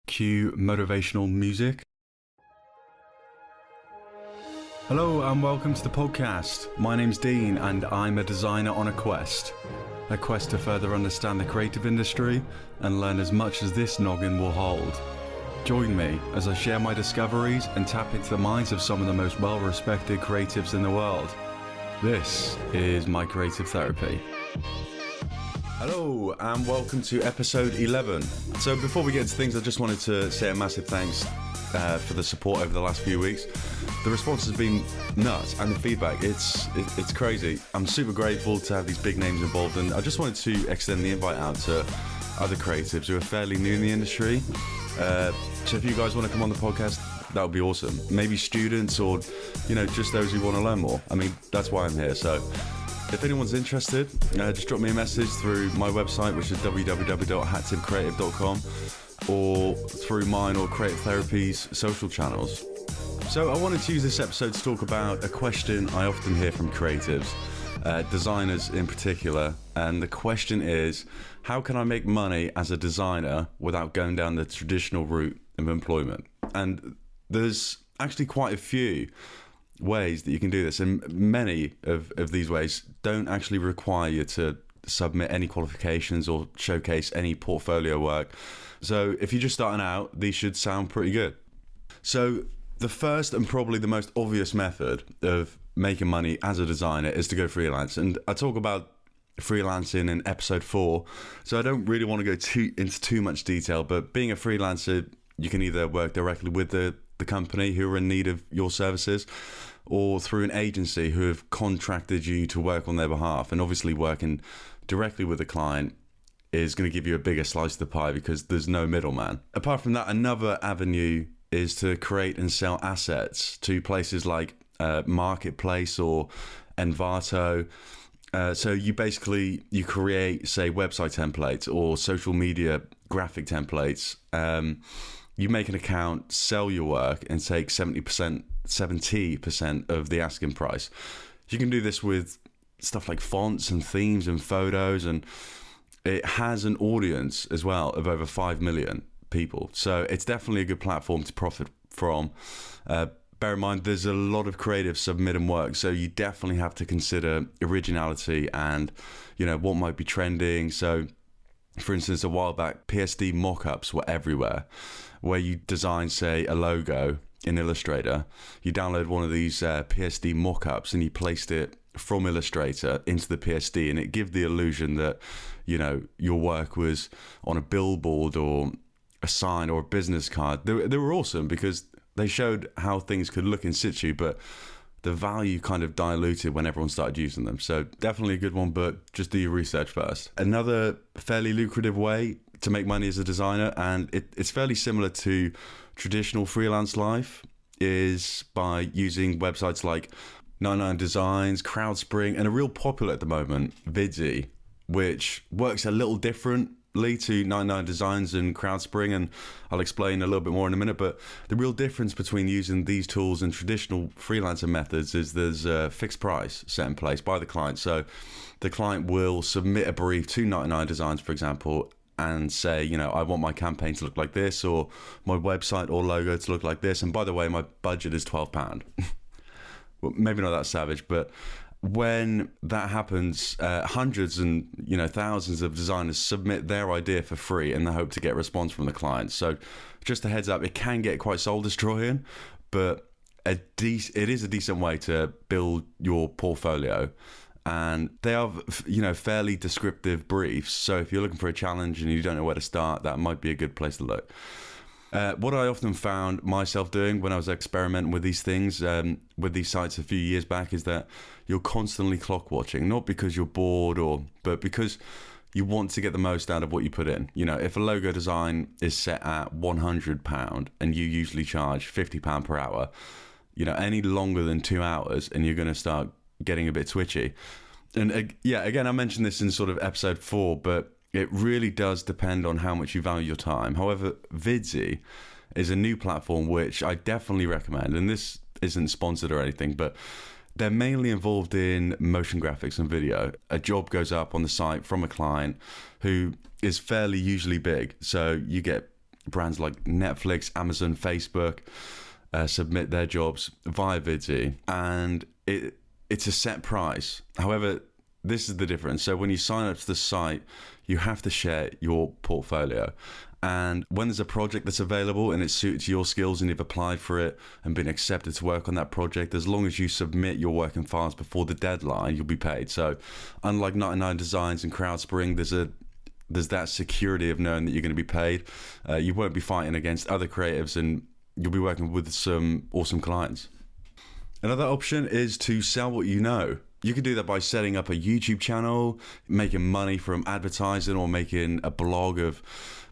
Cue motivational music. Hello and welcome to the podcast. My name's Dean and I'm a designer on a quest to further understand the creative industry and learn as much as this noggin will hold. Join me as I share my discoveries and tap into the minds of some of the most well-respected creatives in the world. This is my creative therapy. Hello and welcome to episode 11. So before we get into things, I just wanted to say a massive thanks for the support over the last few weeks. The response has been nuts and the feedback, it's crazy. I'm super grateful to have these big names involved, and I just wanted to extend the invite out to other creatives who are fairly new in the industry. So if you guys want to come on the podcast, that would be awesome. Maybe students or, just those who want to learn more. I mean, that's why I'm here. So if anyone's interested, just drop me a message through my website, which is www.hattibcreative.com, or through mine or Creative Therapy's social channels. So I wanted to use this episode to talk about a question I often hear from creatives, designers in particular. And the question is, how can I make money as a designer without going down the traditional route of employment? And there's actually quite a few ways that you can do this, and many of these ways don't actually require you to submit any qualifications or showcase any portfolio work. So if you're just starting out, these should sound pretty good. So the first and probably the most obvious method of making money as a designer is to go freelance. And I talk about freelancing in episode 4, so I don't really want to go into too much detail, but being a freelancer, you can either work directly with the company who are in need of your services, or through an agency who have contracted you to work on their behalf. And obviously working directly with the client is going to give you a bigger slice of the pie because there's no middleman. Apart from that, another avenue is to create and sell assets to places like Marketplace or Envato. So you create, say, website templates or social media graphic templates. You make an account, sell your work, and take 70% of the asking price. You can do this with stuff like fonts and themes and photos, and it has an audience as well of over 5 million people. So it's definitely a good platform to profit from. Bear in mind, there's a lot of creatives submitting work, so you definitely have to consider originality and, what might be trending. So, for instance, a while back, PSD mock-ups were everywhere, where you design, say, a logo in Illustrator. You download one of these PSD mock-ups and you placed it from Illustrator into the PSD, and it gave the illusion that, your work was on a billboard or a sign or a business card. They were awesome because they showed how things could look in situ, but the value kind of diluted when everyone started using them. So definitely a good one, but just do your research first. Another fairly lucrative way to make money as a designer, and it's fairly similar to traditional freelance life, is by using websites like 99 Designs, Crowdspring, and a real popular at the moment, Vidsy, which works a little differently to 99 Designs and Crowdspring, and I'll explain a little bit more in a minute. But the real difference between using these tools and traditional freelancer methods is there's a fixed price set in place by the client. So the client will submit a brief to 99 Designs, for example, and say, I want my campaign to look like this, or my website or logo to look like this. And by the way, my budget is £12. Well, maybe not that savage, but when that happens, hundreds and thousands of designers submit their idea for free in the hope to get a response from the client. So just a heads up, it can get quite soul destroying, but it is a decent way to build your portfolio. And they are, fairly descriptive briefs. So if you're looking for a challenge and you don't know where to start, that might be a good place to look. What I often found myself doing when I was experimenting with these things, with these sites a few years back, is that you're constantly clock watching, not because you're bored but because you want to get the most out of what you put in. If a logo design is set at £100 and you usually charge £50 per hour, any longer than 2 hours and you're going to start getting a bit twitchy. And again, I mentioned this in sort of episode 4, but it really does depend on how much you value your time. However, Vidsy is a new platform which I definitely recommend, and this isn't sponsored or anything, but They're mainly involved in motion graphics and video. A job goes up on the site from a client who is fairly usually big. So you get brands like Netflix, Amazon, Facebook submit their jobs via Vidsy, and it's a set price. However, this is the difference. So when you sign up to the site, you have to share your portfolio. And when there's a project that's available and it's suited to your skills and you've applied for it and been accepted to work on that project, as long as you submit your work in files before the deadline, you'll be paid. So unlike 99 Designs and CrowdSpring, there's that security of knowing that you're going to be paid. You won't be fighting against other creatives, and you'll be working with some awesome clients. Another option is to sell what you know. You can do that by setting up a YouTube channel, making money from advertising, or making a blog of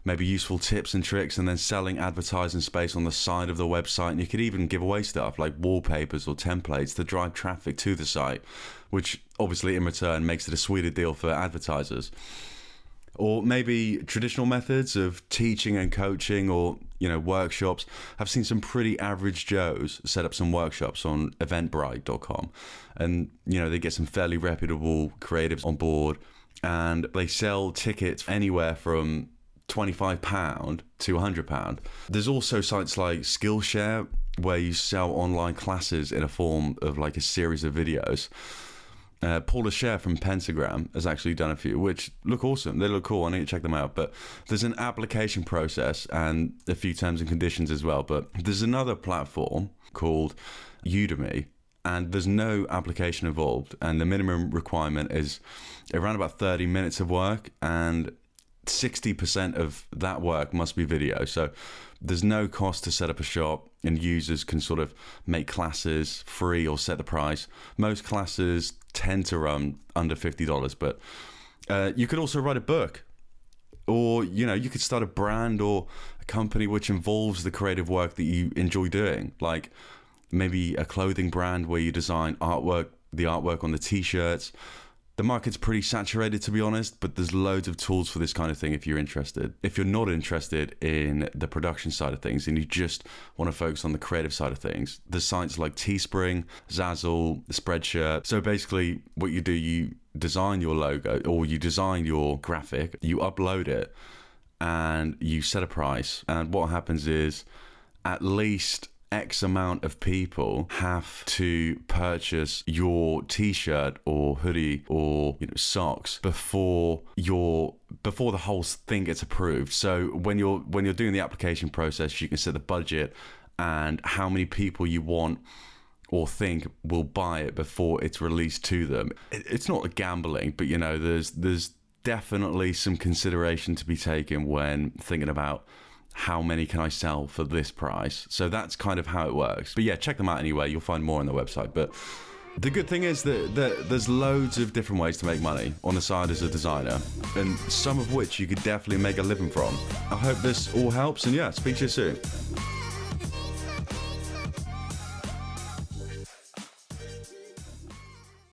maybe useful tips and tricks, and then selling advertising space on the side of the website. And you could even give away stuff like wallpapers or templates to drive traffic to the site, which obviously in return makes it a sweeter deal for advertisers. Or maybe traditional methods of teaching and coaching, or workshops. I've seen some pretty average Joes set up some workshops on eventbrite.com, and they get some fairly reputable creatives on board, and they sell tickets anywhere from £25 to £100. There's also sites like Skillshare where you sell online classes in a form of like a series of videos. Paula Scher from Pentagram has actually done a few, which look awesome. They look cool. I need to check them out. But there's an application process and a few terms and conditions as well. But there's another platform called Udemy, and there's no application involved. And the minimum requirement is around about 30 minutes of work, and 60% of that work must be video. So there's no cost to set up a shop, and users can sort of make classes free or set the price. Most classes tend to run under $50, but you could also write a book, or you could start a brand or a company which involves the creative work that you enjoy doing, like maybe a clothing brand where you design the artwork on the t-shirts. The market's pretty saturated, to be honest, but there's loads of tools for this kind of thing if you're interested. If you're not interested in the production side of things and you just want to focus on the creative side of things, there's sites like Teespring, Zazzle, Spreadshirt. So basically what you do, you design your logo or you design your graphic, you upload it, and you set a price. And what happens is at least X amount of people have to purchase your t-shirt or hoodie or socks before the whole thing gets approved. So when you're doing the application process, you can set the budget and how many people you want or think will buy it before it's released to them. It's not gambling, but there's definitely some consideration to be taken when thinking about how many can I sell for this price. So that's kind of how it works. But yeah, check them out anyway. You'll find more on the website. But the good thing is that there's loads of different ways to make money on the side as a designer, and some of which you could definitely make a living from. I hope this all helps, and yeah, speak to you soon.